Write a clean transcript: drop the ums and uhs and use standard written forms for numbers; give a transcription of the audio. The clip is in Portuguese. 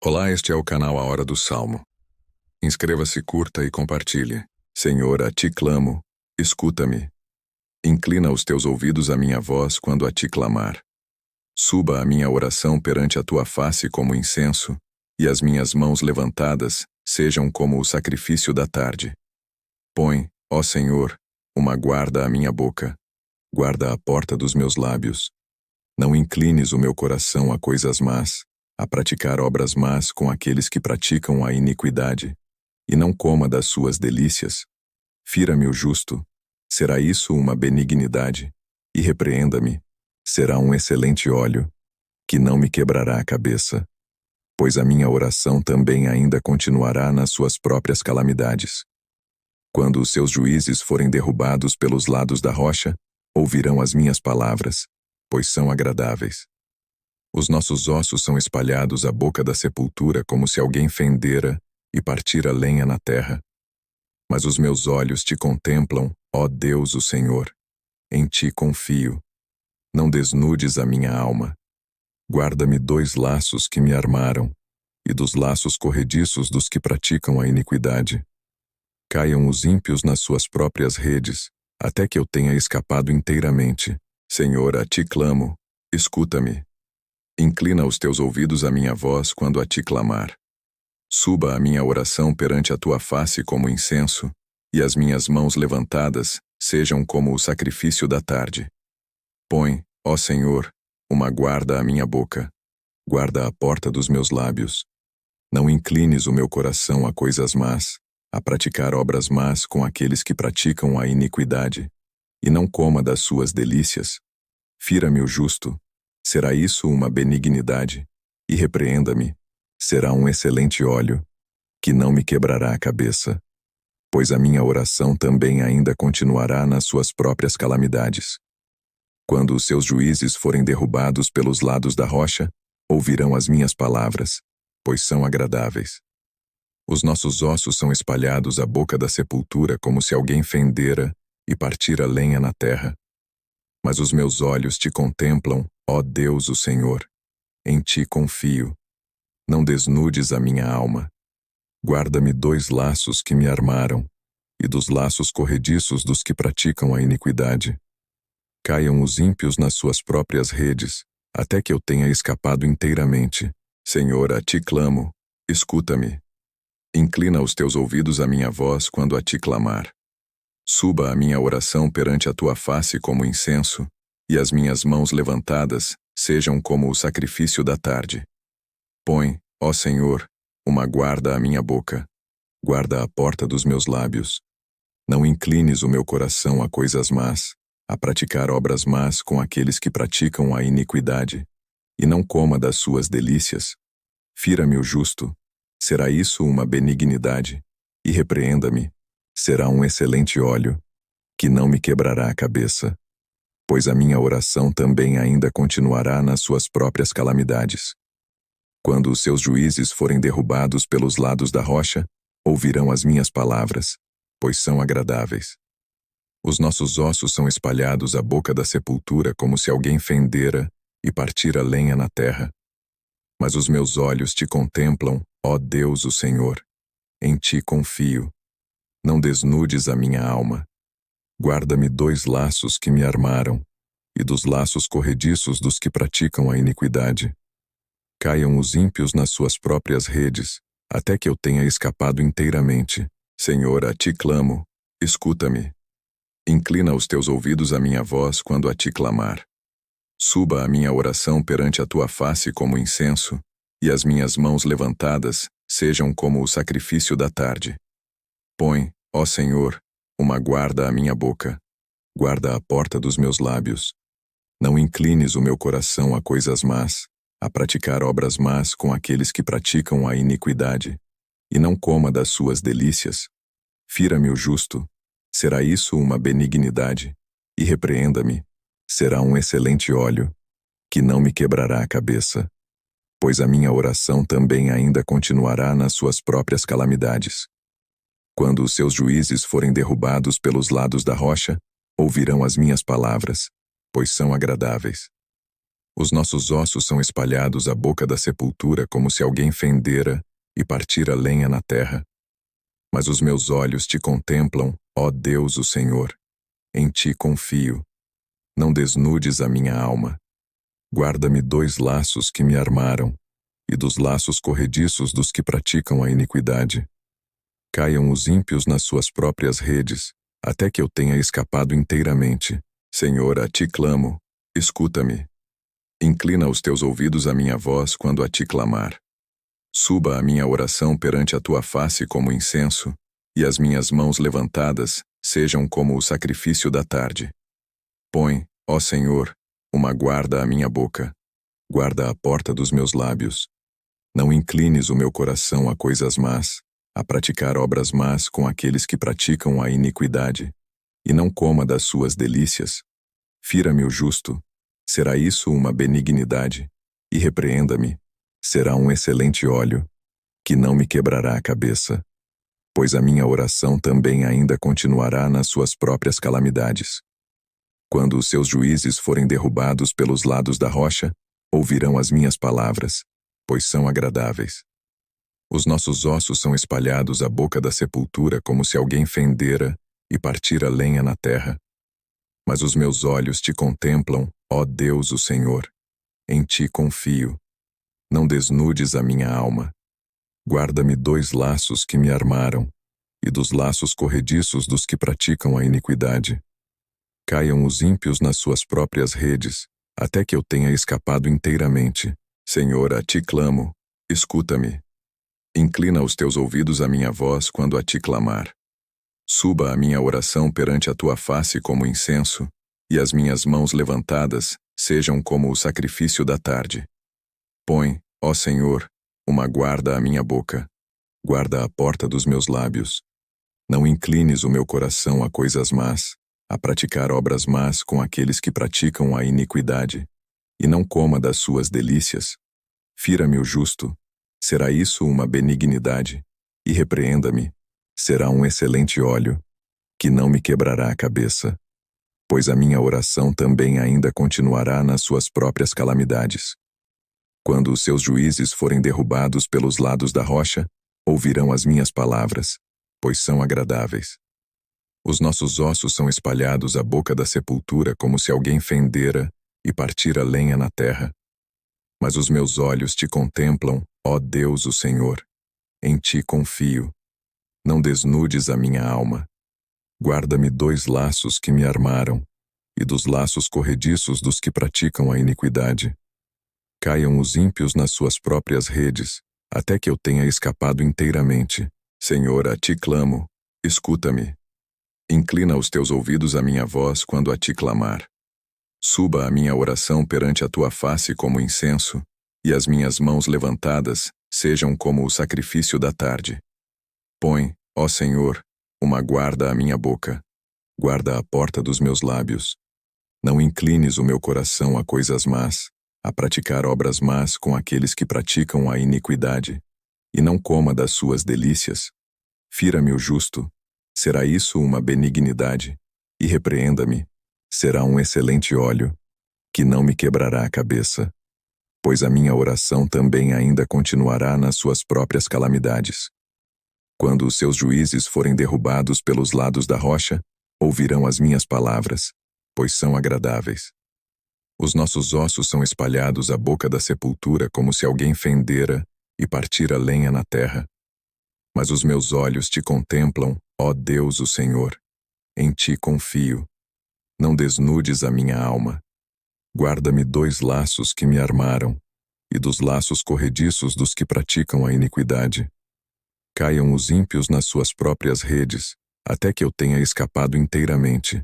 Olá, este é o canal A Hora do Salmo. Inscreva-se, curta e compartilhe. Senhor, a ti clamo, escuta-me. Inclina os teus ouvidos à minha voz quando a ti clamar. Suba a minha oração perante a tua face como incenso, e as minhas mãos levantadas sejam como o sacrifício da tarde. Põe, ó Senhor, uma guarda à minha boca, guarda a porta dos meus lábios. Não inclines o meu coração a coisas más, a praticar obras más com aqueles que praticam a iniquidade, e não coma das suas delícias. Fira-me o justo, será isso uma benignidade, e repreenda-me, será um excelente óleo, que não me quebrará a cabeça, pois a minha oração também ainda continuará nas suas próprias calamidades. Quando os seus juízes forem derrubados pelos lados da rocha, ouvirão as minhas palavras, pois são agradáveis. Os nossos ossos são espalhados à boca da sepultura como se alguém fendera e partira lenha na terra. Mas os meus olhos te contemplam, ó Deus, o Senhor. Em ti confio. Não desnudes a minha alma. Guarda-me 2 laços que me armaram, e dos laços corrediços dos que praticam a iniquidade. Caiam os ímpios nas suas próprias redes, até que eu tenha escapado inteiramente. Senhor, a ti clamo, escuta-me. Inclina os teus ouvidos à minha voz quando a ti clamar. Suba a minha oração perante a tua face como incenso, e as minhas mãos levantadas sejam como o sacrifício da tarde. Põe, ó Senhor, uma guarda à minha boca, guarda a porta dos meus lábios. Não inclines o meu coração a coisas más, a praticar obras más com aqueles que praticam a iniquidade, e não coma das suas delícias. Fira-me o justo, será isso uma benignidade, e repreenda-me, será um excelente óleo, que não me quebrará a cabeça, pois a minha oração também ainda continuará nas suas próprias calamidades. Quando os seus juízes forem derrubados pelos lados da rocha, ouvirão as minhas palavras, pois são agradáveis. Os nossos ossos são espalhados à boca da sepultura como se alguém fendera e partira lenha na terra. Mas os meus olhos te contemplam, ó Deus, o Senhor. Em ti confio. Não desnudes a minha alma. Guarda-me 2 laços que me armaram, e dos laços corrediços dos que praticam a iniquidade. Caiam os ímpios nas suas próprias redes, até que eu tenha escapado inteiramente. Senhor, a ti clamo, escuta-me. Inclina os teus ouvidos à minha voz quando a ti clamar. Suba a minha oração perante a tua face como incenso, e as minhas mãos levantadas sejam como o sacrifício da tarde. Põe, ó Senhor, uma guarda à minha boca, guarda a porta dos meus lábios. Não inclines o meu coração a coisas más, a praticar obras más com aqueles que praticam a iniquidade, e não coma das suas delícias. Fira-me o justo, será isso uma benignidade, e repreenda-me, será um excelente óleo, que não me quebrará a cabeça, pois a minha oração também ainda continuará nas suas próprias calamidades. Quando os seus juízes forem derrubados pelos lados da rocha, ouvirão as minhas palavras, pois são agradáveis. Os nossos ossos são espalhados à boca da sepultura como se alguém fendera e partira lenha na terra. Mas os meus olhos te contemplam, ó Deus, o Senhor. Em ti confio. Não desnudes a minha alma. Guarda-me 2 laços que me armaram, e dos laços corrediços dos que praticam a iniquidade. Caiam os ímpios nas suas próprias redes, até que eu tenha escapado inteiramente. Senhor, a ti clamo, escuta-me. Inclina os teus ouvidos à minha voz quando a ti clamar. Suba a minha oração perante a tua face como incenso, e as minhas mãos levantadas sejam como o sacrifício da tarde. Põe, ó Senhor, uma guarda à minha boca, guarda a porta dos meus lábios. Não inclines o meu coração a coisas más, a praticar obras más com aqueles que praticam a iniquidade, e não coma das suas delícias. Fira-me o justo, será isso uma benignidade, e repreenda-me, será um excelente óleo, que não me quebrará a cabeça, pois a minha oração também ainda continuará nas suas próprias calamidades. Quando os seus juízes forem derrubados pelos lados da rocha, ouvirão as minhas palavras, pois são agradáveis. Os nossos ossos são espalhados à boca da sepultura como se alguém fendera e partira lenha na terra. Mas os meus olhos te contemplam, ó Deus o Senhor. Em ti confio. Não desnudes a minha alma. Guarda-me 2 laços que me armaram, e dos laços corrediços dos que praticam a iniquidade. Caiam os ímpios nas suas próprias redes, até que eu tenha escapado inteiramente. Senhor, a ti clamo, escuta-me. Inclina os teus ouvidos à minha voz quando a ti clamar. Suba a minha oração perante a tua face como incenso, e as minhas mãos levantadas sejam como o sacrifício da tarde. Põe, ó Senhor, uma guarda à minha boca, guarda a porta dos meus lábios. Não inclines o meu coração a coisas más, a praticar obras más com aqueles que praticam a iniquidade, e não coma das suas delícias. Fira-me o justo, será isso uma benignidade, e repreenda-me, será um excelente óleo, que não me quebrará a cabeça, pois a minha oração também ainda continuará nas suas próprias calamidades. Quando os seus juízes forem derrubados pelos lados da rocha, ouvirão as minhas palavras, pois são agradáveis. Os nossos ossos são espalhados à boca da sepultura como se alguém fendera e partira lenha na terra. Mas os meus olhos te contemplam, ó Deus o Senhor. Em ti confio. Não desnudes a minha alma. Guarda-me 2 laços que me armaram, e dos laços corrediços dos que praticam a iniquidade. Caiam os ímpios nas suas próprias redes, até que eu tenha escapado inteiramente. Senhor, a ti clamo, escuta-me. Inclina os teus ouvidos à minha voz quando a ti clamar. Suba a minha oração perante a tua face como incenso, e as minhas mãos levantadas sejam como o sacrifício da tarde. Põe, ó Senhor, uma guarda à minha boca, guarda a porta dos meus lábios. Não inclines o meu coração a coisas más, a praticar obras más com aqueles que praticam a iniquidade, e não coma das suas delícias. Fira-me o justo, será isso uma benignidade, e repreenda-me, será um excelente óleo, que não me quebrará a cabeça, pois a minha oração também ainda continuará nas suas próprias calamidades. Quando os seus juízes forem derrubados pelos lados da rocha, ouvirão as minhas palavras, pois são agradáveis. Os nossos ossos são espalhados à boca da sepultura como se alguém fendera e partira lenha na terra. Mas os meus olhos te contemplam, ó Deus o Senhor. Em ti confio. Não desnudes a minha alma. Guarda-me 2 laços que me armaram, e dos laços corrediços dos que praticam a iniquidade. Caiam os ímpios nas suas próprias redes, até que eu tenha escapado inteiramente. Senhor, a ti clamo, escuta-me. Inclina os teus ouvidos à minha voz quando a ti clamar. Suba a minha oração perante a tua face como incenso, e as minhas mãos levantadas sejam como o sacrifício da tarde. Põe, ó Senhor, uma guarda à minha boca, guarda a porta dos meus lábios. Não inclines o meu coração a coisas más, a praticar obras más com aqueles que praticam a iniquidade, e não coma das suas delícias. Fira-me o justo, será isso uma benignidade, e repreenda-me, será um excelente óleo, que não me quebrará a cabeça, pois a minha oração também ainda continuará nas suas próprias calamidades. Quando os seus juízes forem derrubados pelos lados da rocha, ouvirão as minhas palavras, pois são agradáveis. Os nossos ossos são espalhados à boca da sepultura como se alguém fendera e partira lenha na terra. Mas os meus olhos te contemplam, ó Deus o Senhor. Em ti confio. Não desnudes a minha alma. Guarda-me 2 laços que me armaram, e dos laços corrediços dos que praticam a iniquidade. Caiam os ímpios nas suas próprias redes, até que eu tenha escapado inteiramente.